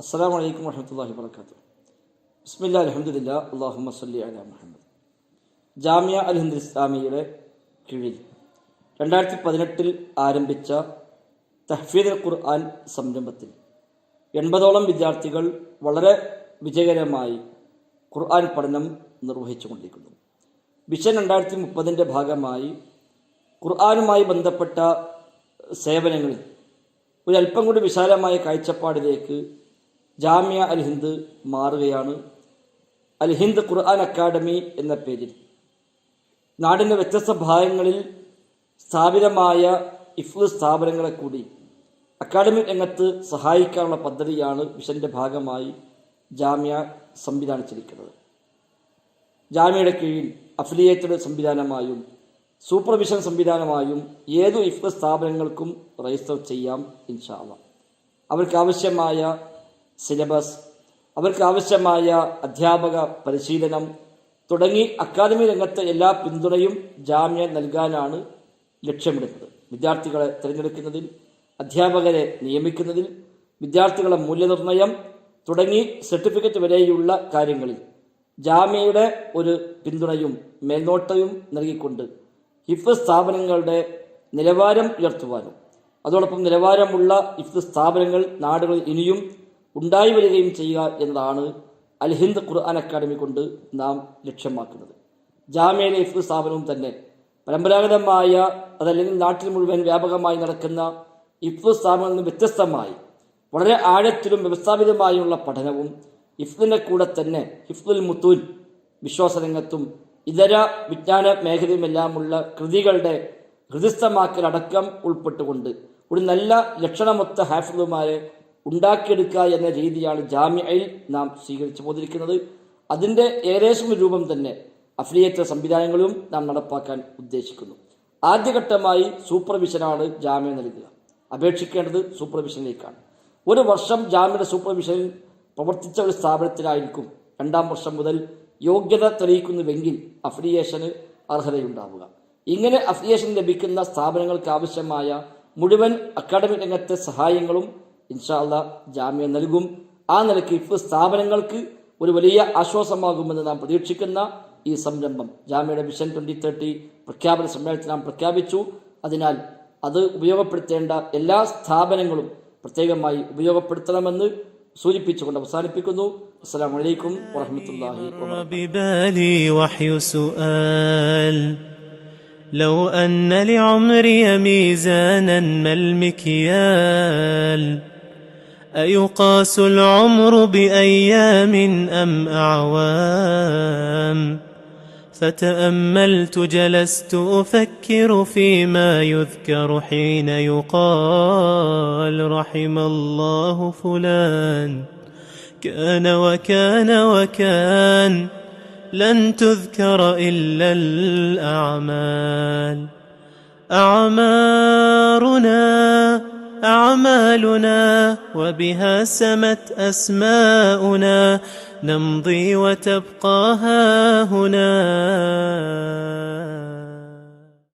അസ്സലാമു അലൈക്കും വറഹ്മത്തുള്ളാഹി വബറകാതുഹു. ബിസ്മില്ലാഹിൽ അൽഹംദുലില്ലാ അല്ലാഹുമ്മ സ്വല്ലി അലാ മുഹമ്മദ്. ജാമിയ അൽ ഹിന്ദ് ഇസ്ലാമിയുടെ കീഴിൽ 2018 ആരംഭിച്ച തഹ്ഫീദുൽ ഖുർആൻ സംരംഭത്തിൽ 80ഓളം വിദ്യാർത്ഥികൾ വളരെ വിജയകരമായി ഖുർആൻ പഠനം നിർവഹിച്ചുകൊണ്ടിരിക്കുന്നു. വിഷൻ 2030 ഭാഗമായി ഖുർആനുമായി ബന്ധപ്പെട്ട സേവനങ്ങളിൽ ഒരല്പം കൂടി വിശാലമായ കാഴ്ചപ്പാടിലേക്ക് ജാമിയ അൽ ഹിന്ദ് മാറുകയാണ്. അൽ ഹിന്ദ് ഖുർആൻ അക്കാദമി എന്ന പേരിൽ നാടിൻ്റെ വ്യത്യസ്ത ഭാഗങ്ങളിൽ സ്ഥാപിതമായ ഇഫ്ള് സ്ഥാപനങ്ങളെ കൂടി അക്കാദമിക് രംഗത്ത് സഹായിക്കാനുള്ള പദ്ധതിയാണ് വിഷന്റെ ഭാഗമായി ജാമിയ സംവിധാനിച്ചിരിക്കുന്നത്. ജാമിയയുടെ കീഴിൽ അഫിലിയേറ്റഡ് സംവിധാനമായും സൂപ്പർവിഷൻ സംവിധാനമായും ഏതു ഇഫ്ള് സ്ഥാപനങ്ങൾക്കും രജിസ്റ്റർ ചെയ്യാം ഇൻഷാ അല്ലാഹ്. അവർക്കാവശ്യമായ സിലബസ്, അവർക്കാവശ്യമായ അധ്യാപക പരിശീലനം തുടങ്ങി അക്കാദമി രംഗത്തെ എല്ലാ പിന്തുണയും ജാമ്യ നൽകാനാണ് ലക്ഷ്യമിടുന്നത്. വിദ്യാർത്ഥികളെ തിരഞ്ഞെടുക്കുന്നതിൽ, അധ്യാപകരെ നിയമിക്കുന്നതിൽ, വിദ്യാർത്ഥികളുടെ മൂല്യനിർണ്ണയം തുടങ്ങി സർട്ടിഫിക്കറ്റ് വരെയുള്ള കാര്യങ്ങളിൽ ജാമ്യയുടെ ഒരു പിന്തുണയും മേൽനോട്ടവും നൽകിക്കൊണ്ട് ഹിഫ്ള് സ്ഥാപനങ്ങളുടെ നിലവാരം ഉയർത്തുവാനും അതോടൊപ്പം നിലവാരമുള്ള ഹിഫ്ള് സ്ഥാപനങ്ങൾ നാടുകളിൽ ഇനിയും ഉണ്ടായി വരികയും ചെയ്യുക എന്നതാണ് അൽ ഹിന്ദ് ഖുർആൻ അക്കാദമി കൊണ്ട് നാം ലക്ഷ്യമാക്കുന്നത്. ജാമ്യയിലെ ഹിഫ്ള് സ്ഥാപനവും തന്നെ പരമ്പരാഗതമായ അതല്ലെങ്കിൽ നാട്ടിൽ മുഴുവൻ വ്യാപകമായി നടക്കുന്ന ഹിഫ്ള് സ്ഥാപനങ്ങളിൽ നിന്ന് വ്യത്യസ്തമായി വളരെ ആഴത്തിലും വ്യവസ്ഥാപിതമായുള്ള പഠനവും ഹിഫ്ളിൻ്റെ കൂടെ തന്നെ ഹിഫ്ളുൽ മുത്തൂൻ വിശ്വാസരംഗത്തും ഇതര വിജ്ഞാന മേഖലയുമെല്ലാമുള്ള കൃതികളുടെ ഹൃദയസ്ഥമാക്കലടക്കം ഉൾപ്പെട്ടുകൊണ്ട് ഒരു നല്ല ലക്ഷണമൊത്ത ഹാഫിളുമാരെ ഉണ്ടാക്കിയെടുക്കുക എന്ന രീതിയാണ് ജാമിയയിൽ നാം സ്വീകരിച്ചു പോന്നിരിക്കുന്നത്. അതിൻ്റെ ഏകദേശം രൂപം തന്നെ അഫിലിയേറ്റഡ് സംവിധാനങ്ങളും നാം നടപ്പാക്കാൻ ഉദ്ദേശിക്കുന്നു. ആദ്യഘട്ടമായി സൂപ്പർവിഷനാണ് ജാമ്യ നൽകുക. അപേക്ഷിക്കേണ്ടത് സൂപ്പർവിഷനിലേക്കാണ്. ഒരു വർഷം ജാമ്യയുടെ സൂപ്പർവിഷനിൽ പ്രവർത്തിച്ച ഒരു സ്ഥാപനത്തിലായിരിക്കും 2ാം വർഷം മുതൽ യോഗ്യത തെളിയിക്കുന്നുവെങ്കിൽ അഫിലിയേഷന് അർഹതയുണ്ടാവുക. ഇങ്ങനെ അഫിലിയേഷൻ ലഭിക്കുന്ന സ്ഥാപനങ്ങൾക്ക് ആവശ്യമായ മുഴുവൻ അക്കാദമിക് രംഗത്തെ സഹായങ്ങളും ഇൻഷാ അല്ലാഹ് ജാമ്യ നൽകും. ആ നിലയ്ക്ക് ഹിഫ്ള് സ്ഥാപനങ്ങൾക്ക് ഒരു വലിയ ആശ്വാസമാകുമെന്ന് നാം പ്രതീക്ഷിക്കുന്ന ഈ സംരംഭം ജാമ്യയുടെ വിഷൻ 2030 പ്രഖ്യാപന സമ്മേളനത്തിൽ നാം പ്രഖ്യാപിച്ചു. അതിനാൽ അത് ഉപയോഗപ്പെടുത്തേണ്ട എല്ലാ സ്ഥാപനങ്ങളും പ്രത്യേകമായി ഉപയോഗപ്പെടുത്തണമെന്ന് സൂചിപ്പിച്ചുകൊണ്ട് അവസാനിപ്പിക്കുന്നു. അസ്സലാമു അലൈക്കും വറഹ്മത്തുള്ളാഹി വബറകാതുഹു. لو أن لعمري ميزانا ما المكيال أيقاس العمر بأيام أم أعوام فتأملت جلست أفكر فيما يذكر حين يقال رحم الله فلان كان وكان وكان لن تذكر إلا الأعمال أعمالنا وبها سمت أسماؤنا نمضي وتبقى ها هنا.